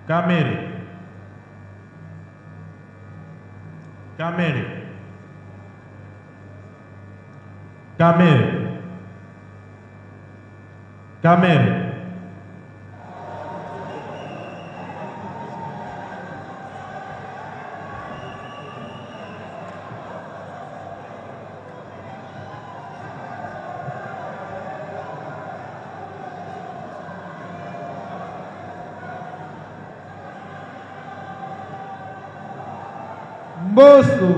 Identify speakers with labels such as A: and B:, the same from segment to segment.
A: Kamere. Kamere. Kamere. Kamere.
B: Mbosso.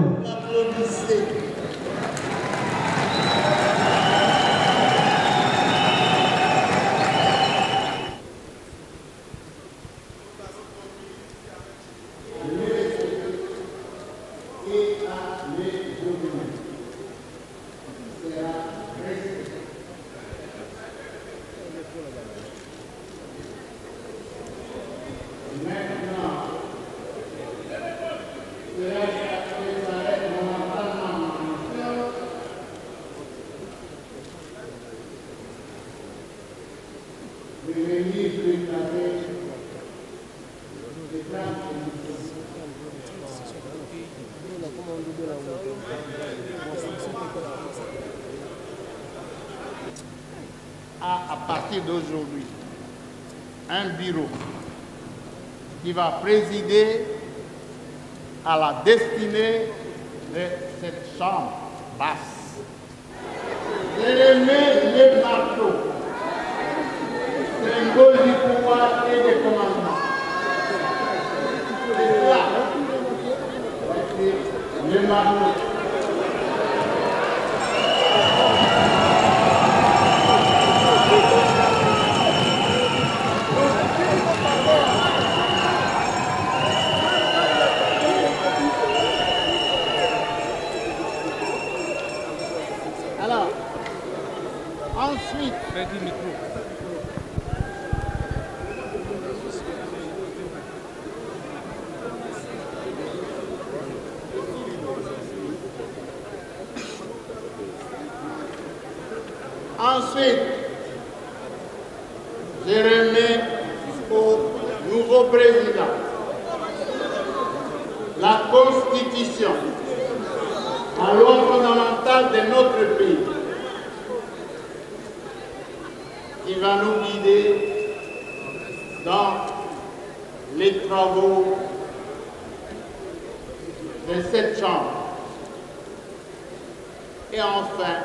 C: À partir d'aujourd'hui, un bureau qui va présider à la destinée de cette chambre basse. Jérémie Le Marteau, symbole du pouvoir et du commandement. C'est cela. Le Marteau. Alors, ensuite, je remets au nouveau président la Constitution, la loi fondamentale de notre pays, qui va nous guider dans les travaux de cette Chambre. Et enfin,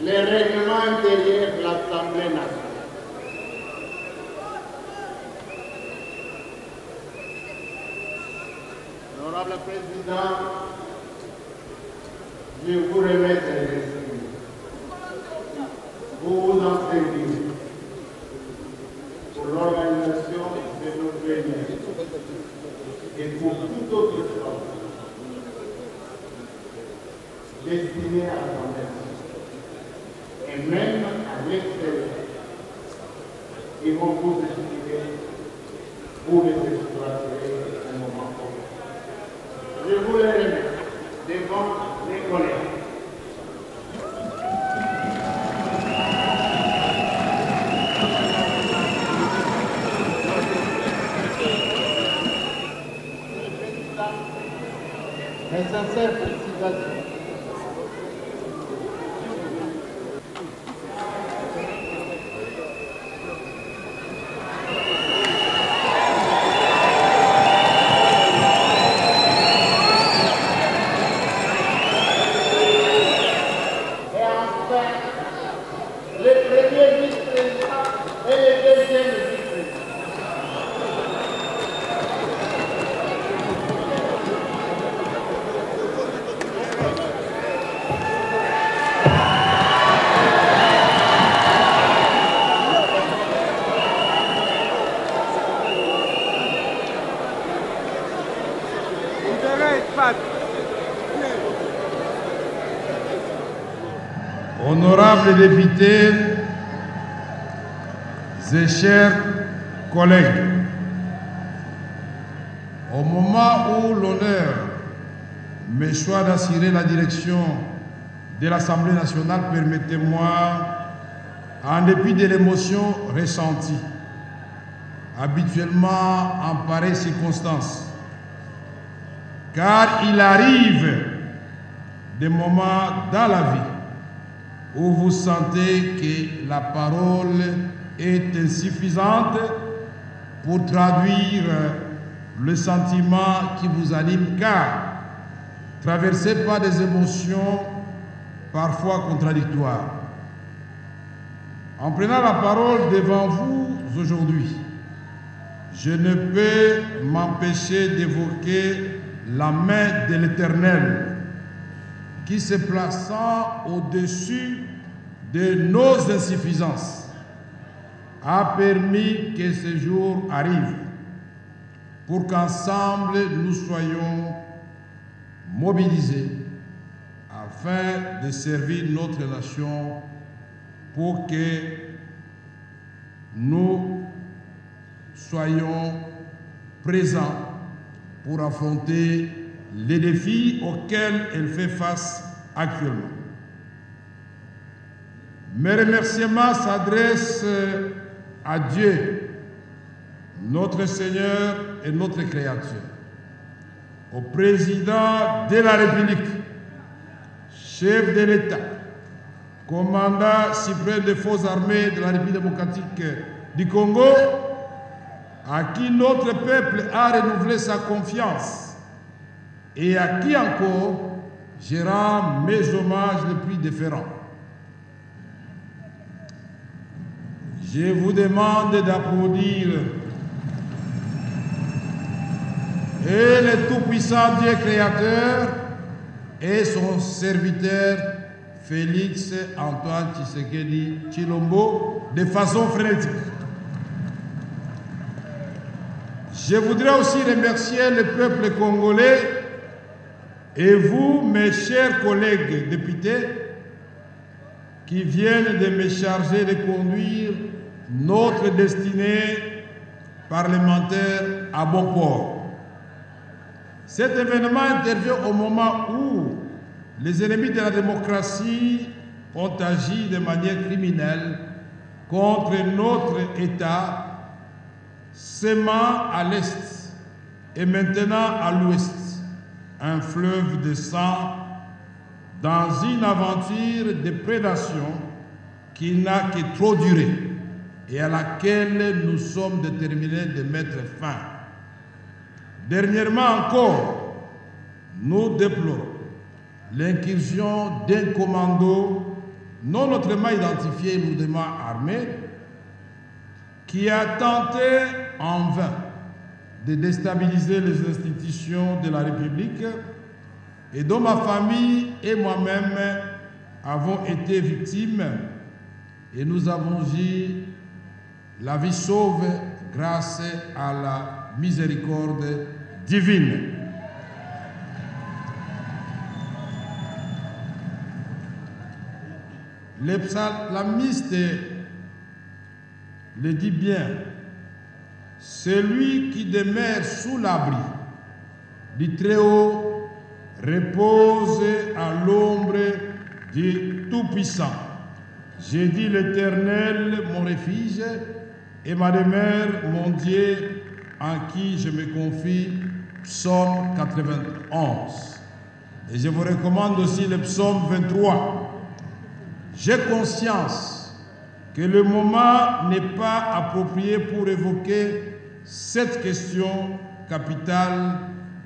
C: les règlements intérieurs de l'Assemblée nationale. Honorable Président, je vous remets ces excuses. Vous vous en serviez pour l'organisation de nos réunions et pour toute autre chose destinée à l'Assemblée nationale et même à l'extérieur. Ils vont vous expliquer, vous les exploiter au moment opportun. Je vous les remets devant les collègues. Mes sincères félicitations.
D: Honorables députés et chers collègues, au moment où l'honneur me choisit d'assurer la direction de l'Assemblée nationale, permettez-moi, en dépit de l'émotion ressentie, habituellement en pareilles circonstances. Car il arrive des moments dans la vie où vous sentez que la parole est insuffisante pour traduire le sentiment qui vous anime, car traversé par des émotions parfois contradictoires. En prenant la parole devant vous aujourd'hui, je ne peux m'empêcher d'évoquer la main de l'Éternel qui, se plaçant au-dessus de nos insuffisances, a permis que ce jour arrive pour qu'ensemble nous soyons mobilisés afin de servir notre nation, pour que nous soyons présents pour affronter les défis auxquels elle fait face actuellement. Mes remerciements s'adressent à Dieu, notre Seigneur et notre Créateur, au président de la République, chef de l'État, commandant suprême des forces armées de la République démocratique du Congo, à qui notre peuple a renouvelé sa confiance et à qui encore je rends mes hommages les plus déférents. Je vous demande d'applaudir et le tout-puissant Dieu créateur et son serviteur Félix Antoine Tshisekedi Tshilombo de façon frénétique. Je voudrais aussi remercier le peuple congolais et vous, mes chers collègues députés, qui viennent de me charger de conduire notre destinée parlementaire à bon port. Cet événement intervient au moment où les ennemis de la démocratie ont agi de manière criminelle contre notre État, sémant à l'Est et maintenant à l'Ouest un fleuve de sang dans une aventure de prédation qui n'a que trop duré et à laquelle nous sommes déterminés de mettre fin. Dernièrement encore, nous déplorons l'incursion d'un commando non autrement identifié et lourdement armé qui a tenté en vain de déstabiliser les institutions de la République et dont ma famille et moi-même avons été victimes, et nous avons eu la vie sauve grâce à la miséricorde divine. Le psalamiste le dit bien: celui qui demeure sous l'abri du Très-Haut repose à l'ombre du Tout-Puissant. J'ai dit l'Éternel, mon refuge, et ma demeure, mon Dieu, en qui je me confie. Psaume 91. Et je vous recommande aussi le psaume 23. J'ai conscience que le moment n'est pas approprié pour évoquer cette question capitale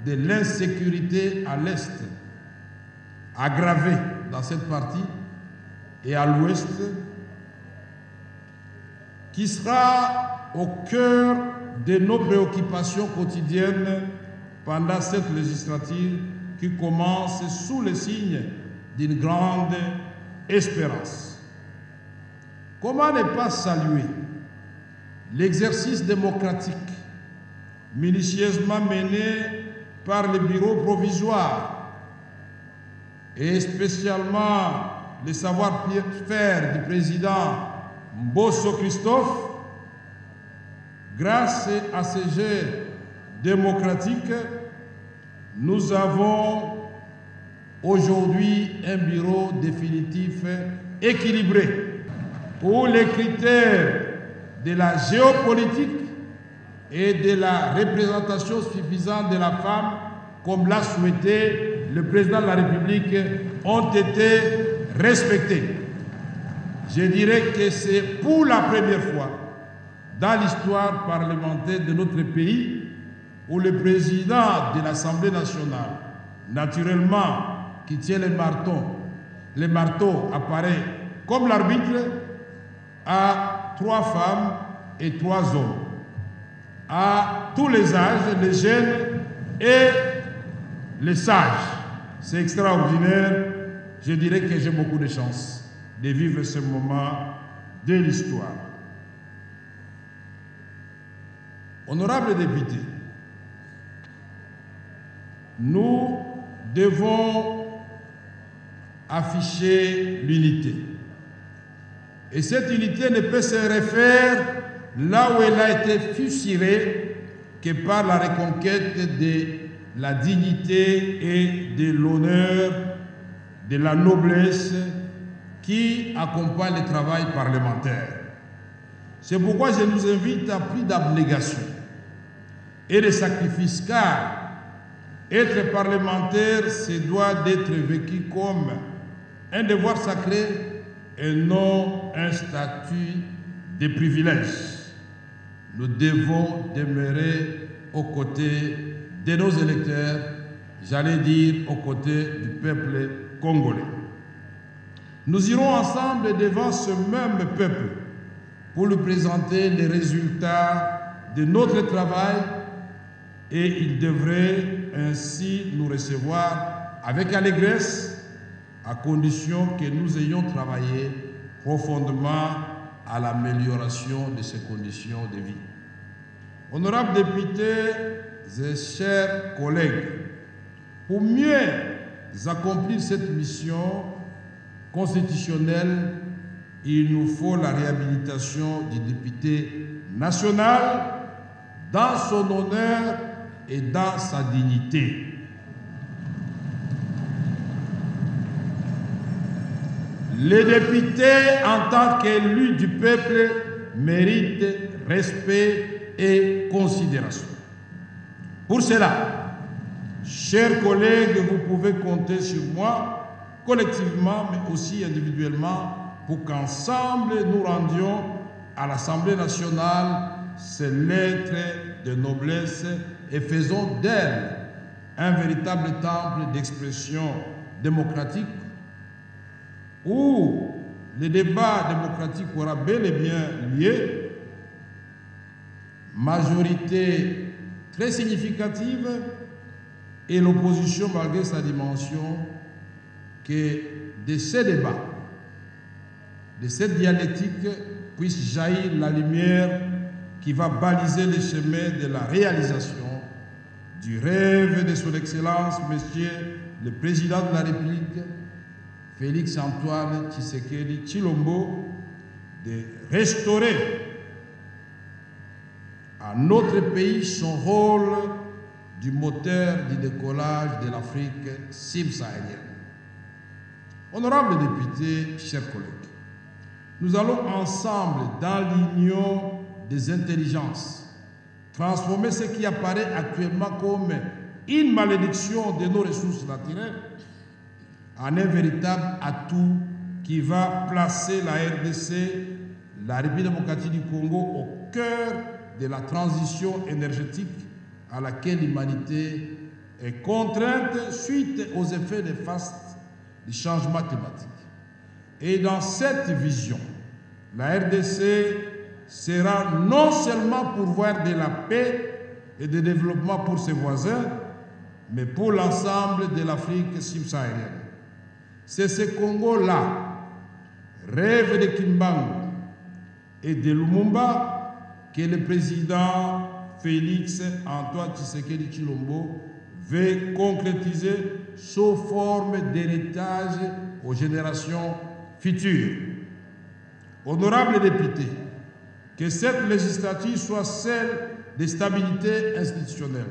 D: de l'insécurité à l'Est, aggravée dans cette partie, et à l'Ouest, qui sera au cœur de nos préoccupations quotidiennes pendant cette législature qui commence sous le signe d'une grande espérance. Comment ne pas saluer l'exercice démocratique minutieusement mené par le bureau provisoire et spécialement le savoir-faire du président Mbosso Christophe? Grâce à ce jeu démocratique, nous avons aujourd'hui un bureau définitif équilibré où les critères de la géopolitique, et de la représentation suffisante de la femme, comme l'a souhaité le président de la République, ont été respectés. Je dirais que c'est pour la première fois dans l'histoire parlementaire de notre pays où le président de l'Assemblée nationale, naturellement, qui tient le marteau apparaît comme l'arbitre, à 3 femmes et 3 hommes, à tous les âges, les jeunes et les sages. C'est extraordinaire. Je dirais que j'ai beaucoup de chance de vivre ce moment de l'histoire. Honorables députés, nous devons afficher l'unité. Et cette unité ne peut se refaire là où elle a été fusillée que par la reconquête de la dignité et de l'honneur, de la noblesse qui accompagne le travail parlementaire. C'est pourquoi je nous invite à plus d'abnégation et de sacrifice, car être parlementaire, c'est doit d'être vécu comme un devoir sacré et non un statut de privilège. Nous devons demeurer aux côtés de nos électeurs, j'allais dire aux côtés du peuple congolais. Nous irons ensemble devant ce même peuple pour lui présenter les résultats de notre travail et il devrait ainsi nous recevoir avec allégresse à condition que nous ayons travaillé profondément à l'amélioration de ces conditions de vie. Honorables députés et chers collègues, pour mieux accomplir cette mission constitutionnelle, il nous faut la réhabilitation du député national dans son honneur et dans sa dignité. Les députés, en tant qu'élus du peuple, méritent respect et considération. Pour cela, chers collègues, vous pouvez compter sur moi, collectivement, mais aussi individuellement, pour qu'ensemble nous rendions à l'Assemblée nationale ces lettres de noblesse et faisons d'elle un véritable temple d'expression démocratique où le débat démocratique aura bel et bien lieu, majorité très significative et l'opposition, malgré sa dimension, que de ces débats, de cette dialectique, puisse jaillir la lumière qui va baliser le chemin de la réalisation du rêve de son Excellence, Monsieur le Président de la République, Félix Antoine Tshisekedi Tshilombo, de restaurer à notre pays son rôle du moteur du décollage de l'Afrique subsaharienne. Honorables députés, chers collègues, nous allons ensemble, dans l'union des intelligences, transformer ce qui apparaît actuellement comme une malédiction de nos ressources naturelles en un véritable atout qui va placer la RDC, la République démocratique du Congo, au cœur de la transition énergétique à laquelle l'humanité est contrainte suite aux effets néfastes du changement climatique. Et dans cette vision, la RDC sera non seulement pourvoyeur de la paix et du développement pour ses voisins, mais pour l'ensemble de l'Afrique subsaharienne. C'est ce Congo-là, rêve de Kimbangu et de Lumumba, que le président Félix Antoine Tshisekedi Tshilombo veut concrétiser sous forme d'héritage aux générations futures. Honorables députés, que cette législature soit celle de stabilité institutionnelle,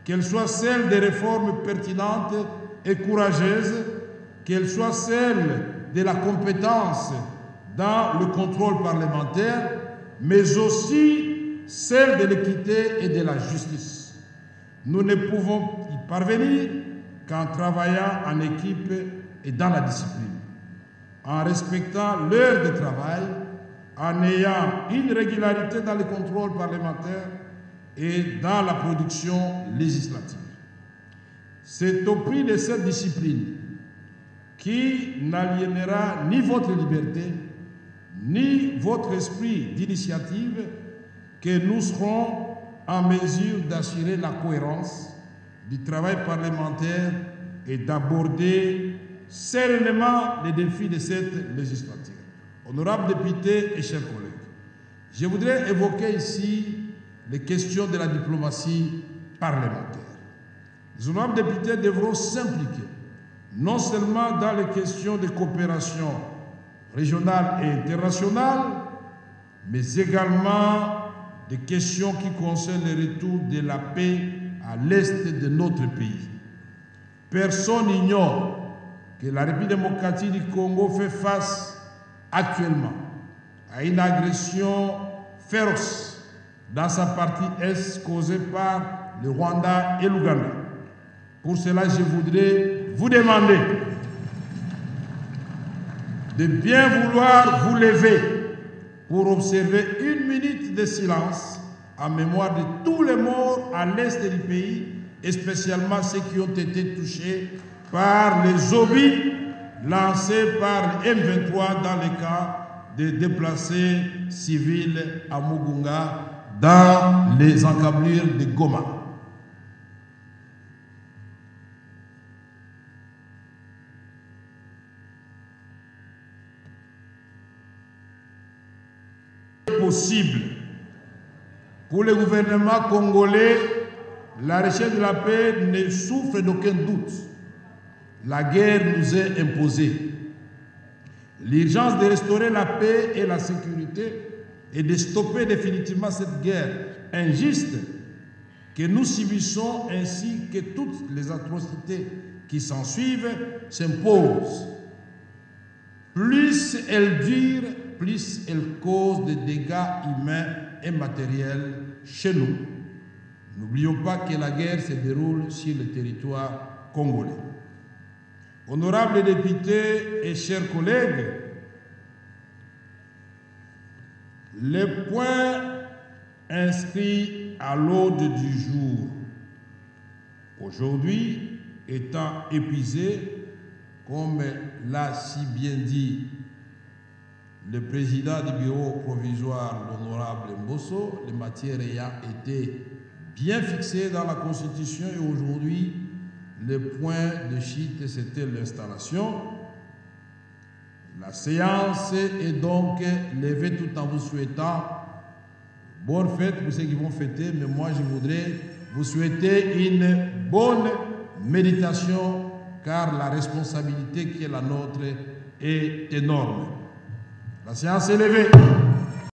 D: qu'elle soit celle de réformes pertinentes et courageuses, qu'elle soit celle de la compétence dans le contrôle parlementaire, mais aussi celle de l'équité et de la justice. Nous ne pouvons y parvenir qu'en travaillant en équipe et dans la discipline, en respectant l'heure de travail, en ayant une régularité dans les contrôles parlementaires et dans la production législative. C'est au prix de cette discipline qui n'aliénera ni votre liberté, ni votre esprit d'initiative que nous serons en mesure d'assurer la cohérence du travail parlementaire et d'aborder sereinement les défis de cette législature. Honorables députés et chers collègues, je voudrais évoquer ici les questions de la diplomatie parlementaire. Les honorables députés devront s'impliquer non seulement dans les questions de coopération régionale et internationale, mais également des questions qui concernent le retour de la paix à l'est de notre pays. Personne n'ignore que la République démocratique du Congo fait face actuellement à une agression féroce dans sa partie est causée par le Rwanda et l'Ouganda. Pour cela, je voudrais vous demander de bien vouloir vous lever pour observer 1 minute de silence en mémoire de tous les morts à l'est du pays, et spécialement ceux qui ont été touchés par les obus lancés par le M23 dans le cas de déplacés civils à Mugunga dans les encablures de Goma. Possible pour le gouvernement congolais, la recherche de la paix ne souffre d'aucun doute. La guerre nous est imposée. L'urgence de restaurer la paix et la sécurité et de stopper définitivement cette guerre injuste que nous subissons ainsi que toutes les atrocités qui s'ensuivent s'impose. Plus elle dure, plus elle cause des dégâts humains et matériels chez nous. N'oublions pas que la guerre se déroule sur le territoire congolais. Honorables députés et chers collègues, les points inscrits à l'ordre du jour aujourd'hui étant épuisés, comme l'a si bien dit le président du bureau provisoire, l'honorable Mbosso, les matières ayant été bien fixées dans la Constitution, et aujourd'hui, le point de chute, c'était l'installation. La séance est donc levée tout en vous souhaitant bonne fête pour ceux qui vont fêter, mais moi je voudrais vous souhaiter une bonne méditation, car la responsabilité qui est la nôtre est énorme. La séance est levée.